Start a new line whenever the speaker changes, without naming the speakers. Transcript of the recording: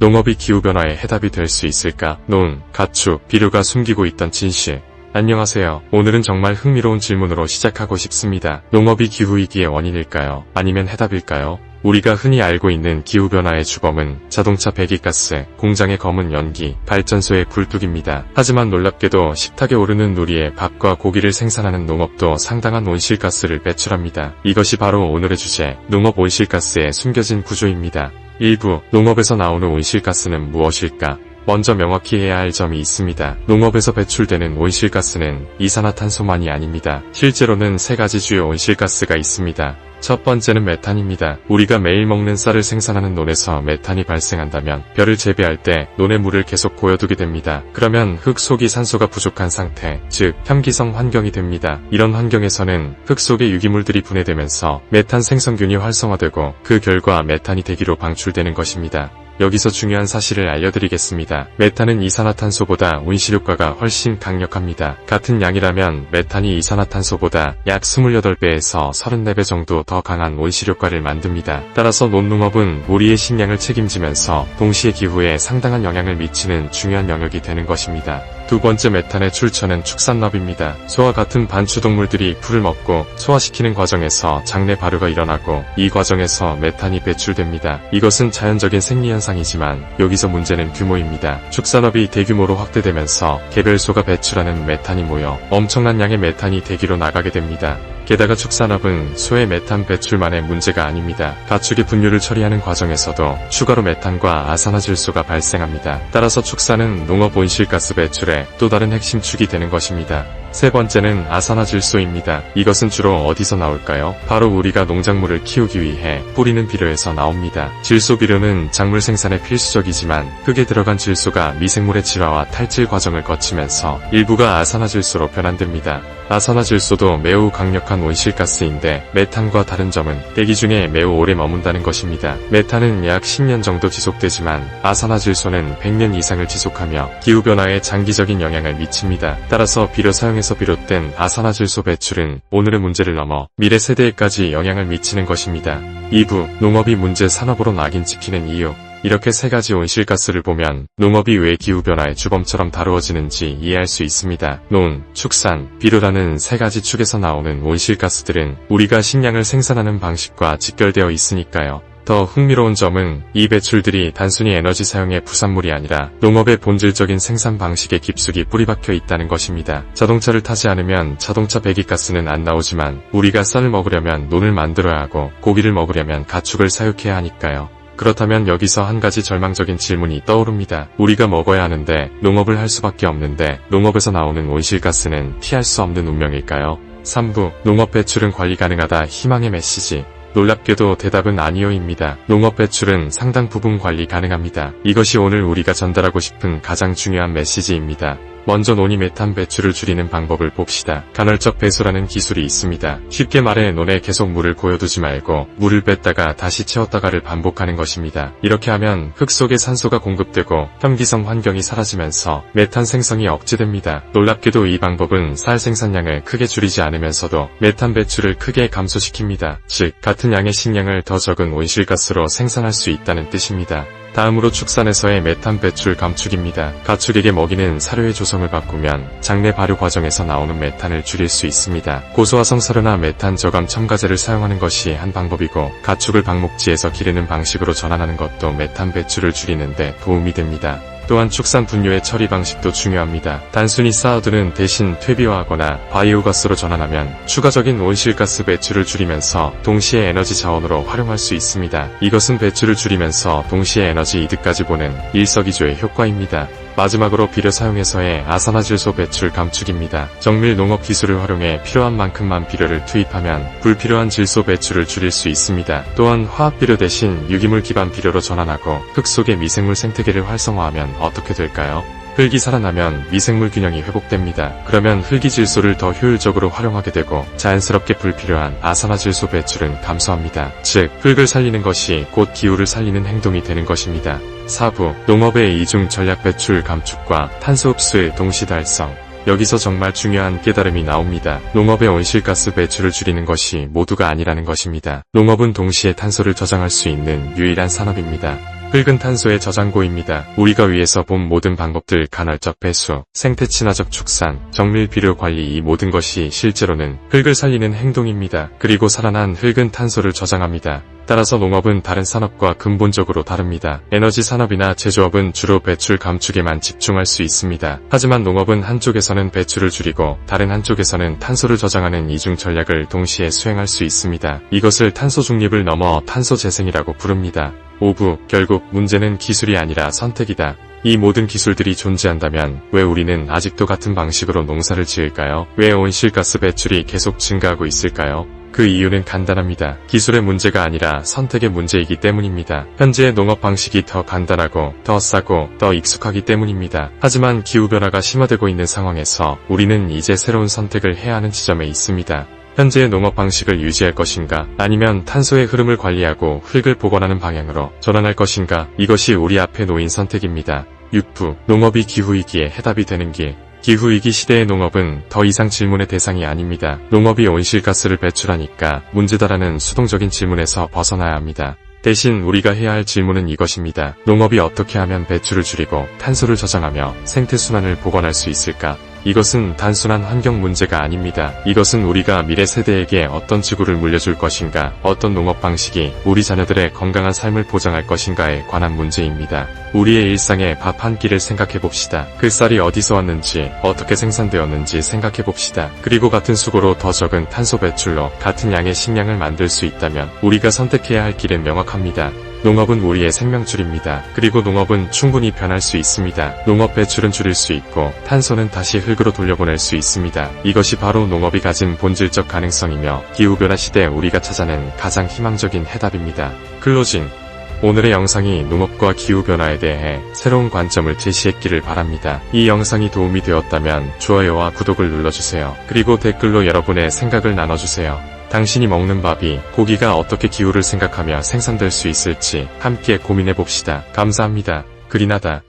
농업이 기후변화의 해답이 될 수 있을까? 논, 가축, 비료가 숨기고 있던 진실. 안녕하세요. 오늘은 정말 흥미로운 질문으로 시작하고 싶습니다. 농업이 기후위기의 원인일까요? 아니면 해답일까요? 우리가 흔히 알고 있는 기후변화의 주범은 자동차 배기가스, 공장의 검은 연기, 발전소의 굴뚝입니다. 하지만 놀랍게도 식탁에 오르는 누리에 밥과 고기를 생산하는 농업도 상당한 온실가스를 배출합니다. 이것이 바로 오늘의 주제, 농업 온실가스의 숨겨진 구조입니다. 1부, 농업에서 나오는 온실가스는 무엇일까? 먼저 명확히 해야 할 점이 있습니다. 농업에서 배출되는 온실가스는 이산화탄소만이 아닙니다. 실제로는 세 가지 주요 온실가스가 있습니다. 첫 번째는 메탄입니다. 우리가 매일 먹는 쌀을 생산하는 논에서 메탄이 발생한다면 벼를 재배할 때 논의 물을 계속 고여두게 됩니다. 그러면 흙 속이 산소가 부족한 상태, 즉 혐기성 환경이 됩니다. 이런 환경에서는 흙 속의 유기물들이 분해되면서 메탄 생성균이 활성화되고 그 결과 메탄이 대기로 방출되는 것입니다. 여기서 중요한 사실을 알려드리겠습니다. 메탄은 이산화탄소보다 온실효과가 훨씬 강력합니다. 같은 양이라면 메탄이 이산화탄소보다 약 28배에서 34배 정도 더 강한 온실효과를 만듭니다. 따라서 논농업은 우리의 식량을 책임지면서 동시에 기후에 상당한 영향을 미치는 중요한 영역이 되는 것입니다. 두 번째 메탄의 출처는 축산업입니다. 소와 같은 반추동물들이 풀을 먹고 소화시키는 과정에서 장내 발효가 일어나고 이 과정에서 메탄이 배출됩니다. 이것은 자연적인 생리현상이지만 여기서 문제는 규모입니다. 축산업이 대규모로 확대되면서 개별 소가 배출하는 메탄이 모여 엄청난 양의 메탄이 대기로 나가게 됩니다. 게다가 축산업은 소의 메탄 배출만의 문제가 아닙니다. 가축의 분유를 처리하는 과정에서도 추가로 메탄과 아산화질소가 발생합니다. 따라서 축사는 농업 온실가스 배출의 또 다른 핵심 축이 되는 것입니다. 세 번째는 아산화질소입니다. 이것은 주로 어디서 나올까요? 바로 우리가 농작물을 키우기 위해 뿌리는 비료에서 나옵니다. 질소 비료는 작물 생산에 필수적이지만 흙에 들어간 질소가 미생물의 질화와 탈질 과정을 거치면서 일부가 아산화질소로 변환됩니다. 아산화질소도 매우 강력한 온실가스인데 메탄과 다른 점은 대기 중에 매우 오래 머문다는 것입니다. 메탄은 약 10년 정도 지속되지만 아산화질소는 100년 이상을 지속하며 기후변화에 장기적인 영향을 미칩니다. 따라서 비료 사용에서 비롯된 아산화질소 배출은 오늘의 문제를 넘어 미래 세대에까지 영향을 미치는 것입니다. 2부, 농업이 문제 산업으로 낙인찍히는 이유. 이렇게 세 가지 온실가스를 보면 농업이 왜 기후변화의 주범처럼 다루어지는지 이해할 수 있습니다. 논, 축산, 비료라는 세 가지 축에서 나오는 온실가스들은 우리가 식량을 생산하는 방식과 직결되어 있으니까요. 더 흥미로운 점은 이 배출들이 단순히 에너지 사용의 부산물이 아니라 농업의 본질적인 생산 방식에 깊숙이 뿌리박혀 있다는 것입니다. 자동차를 타지 않으면 자동차 배기가스는 안 나오지만 우리가 쌀을 먹으려면 논을 만들어야 하고 고기를 먹으려면 가축을 사육해야 하니까요. 그렇다면 여기서 한 가지 절망적인 질문이 떠오릅니다. 우리가 먹어야 하는데 농업을 할 수밖에 없는데 농업에서 나오는 온실가스는 피할 수 없는 운명일까요? 3부, 농업 배출은 관리 가능하다 희망의 메시지. 놀랍게도 대답은 아니요입니다. 농업 배출은 상당 부분 관리 가능합니다. 이것이 오늘 우리가 전달하고 싶은 가장 중요한 메시지입니다. 먼저 논이 메탄 배출을 줄이는 방법을 봅시다. 간헐적 배수라는 기술이 있습니다. 쉽게 말해 논에 계속 물을 고여두지 말고 물을 뺐다가 다시 채웠다가를 반복하는 것입니다. 이렇게 하면 흙 속에 산소가 공급되고 혐기성 환경이 사라지면서 메탄 생성이 억제됩니다. 놀랍게도 이 방법은 쌀 생산량을 크게 줄이지 않으면서도 메탄 배출을 크게 감소시킵니다. 즉 같은 양의 식량을 더 적은 온실가스로 생산할 수 있다는 뜻입니다. 다음으로 축산에서의 메탄 배출 감축입니다. 가축에게 먹이는 사료의 조성을 바꾸면 장내 발효 과정에서 나오는 메탄을 줄일 수 있습니다. 고소화성 사료나 메탄 저감 첨가제를 사용하는 것이 한 방법이고 가축을 방목지에서 기르는 방식으로 전환하는 것도 메탄 배출을 줄이는 데 도움이 됩니다. 또한 축산 분뇨의 처리 방식도 중요합니다. 단순히 쌓아두는 대신 퇴비화하거나 바이오가스로 전환하면 추가적인 온실가스 배출을 줄이면서 동시에 에너지 자원으로 활용할 수 있습니다. 이것은 배출을 줄이면서 동시에 에너지 이득까지 보는 일석이조의 효과입니다. 마지막으로 비료 사용에서의 아산화질소 배출 감축입니다. 정밀 농업 기술을 활용해 필요한 만큼만 비료를 투입하면 불필요한 질소 배출을 줄일 수 있습니다. 또한 화학비료 대신 유기물 기반 비료로 전환하고 흙 속의 미생물 생태계를 활성화하면 어떻게 될까요? 흙이 살아나면 미생물 균형이 회복됩니다. 그러면 흙이 질소를 더 효율적으로 활용하게 되고 자연스럽게 불필요한 아산화질소 배출은 감소합니다. 즉, 흙을 살리는 것이 곧 기후를 살리는 행동이 되는 것입니다. 4부, 농업의 이중 전략 배출 감축과 탄소 흡수의 동시 달성. 여기서 정말 중요한 깨달음이 나옵니다. 농업의 온실가스 배출을 줄이는 것이 모두가 아니라는 것입니다. 농업은 동시에 탄소를 저장할 수 있는 유일한 산업입니다. 흙은 탄소의 저장고입니다. 우리가 위에서 본 모든 방법들 간헐적 배수, 생태 친화적 축산, 정밀 비료 관리 이 모든 것이 실제로는 흙을 살리는 행동입니다. 그리고 살아난 흙은 탄소를 저장합니다. 따라서 농업은 다른 산업과 근본적으로 다릅니다. 에너지 산업이나 제조업은 주로 배출 감축에만 집중할 수 있습니다. 하지만 농업은 한쪽에서는 배출을 줄이고 다른 한쪽에서는 탄소를 저장하는 이중 전략을 동시에 수행할 수 있습니다. 이것을 탄소 중립을 넘어 탄소 재생이라고 부릅니다. 5부, 결국 문제는 기술이 아니라 선택이다. 이 모든 기술들이 존재한다면 왜 우리는 아직도 같은 방식으로 농사를 지을까요? 왜 온실가스 배출이 계속 증가하고 있을까요? 그 이유는 간단합니다. 기술의 문제가 아니라 선택의 문제이기 때문입니다. 현재의 농업 방식이 더 간단하고 더 싸고 더 익숙하기 때문입니다. 하지만 기후변화가 심화되고 있는 상황에서 우리는 이제 새로운 선택을 해야 하는 지점에 있습니다. 현재의 농업 방식을 유지할 것인가, 아니면 탄소의 흐름을 관리하고 흙을 복원하는 방향으로 전환할 것인가, 이것이 우리 앞에 놓인 선택입니다. 6부, 농업이 기후위기에 해답이 되는 길. 기후위기 시대의 농업은 더 이상 질문의 대상이 아닙니다. 농업이 온실가스를 배출하니까 문제다라는 수동적인 질문에서 벗어나야 합니다. 대신 우리가 해야 할 질문은 이것입니다. 농업이 어떻게 하면 배출을 줄이고 탄소를 저장하며 생태순환을 복원할 수 있을까? 이것은 단순한 환경 문제가 아닙니다. 이것은 우리가 미래 세대에게 어떤 지구를 물려줄 것인가, 어떤 농업 방식이 우리 자녀들의 건강한 삶을 보장할 것인가에 관한 문제입니다. 우리의 일상의 밥 한 끼를 생각해봅시다. 그 쌀이 어디서 왔는지, 어떻게 생산되었는지 생각해봅시다. 그리고 같은 수고로 더 적은 탄소 배출로 같은 양의 식량을 만들 수 있다면 우리가 선택해야 할 길은 명확합니다. 농업은 우리의 생명줄입니다. 그리고 농업은 충분히 변할 수 있습니다. 농업 배출은 줄일 수 있고 탄소는 다시 흙으로 돌려보낼 수 있습니다. 이것이 바로 농업이 가진 본질적 가능성이며 기후변화 시대에 우리가 찾아낸 가장 희망적인 해답입니다. 클로징. 오늘의 영상이 농업과 기후변화에 대해 새로운 관점을 제시했기를 바랍니다. 이 영상이 도움이 되었다면 좋아요와 구독을 눌러주세요. 그리고 댓글로 여러분의 생각을 나눠주세요. 당신이 먹는 밥이, 고기가 어떻게 기후를 생각하며 생산될 수 있을지 함께 고민해봅시다. 감사합니다. 그린하다.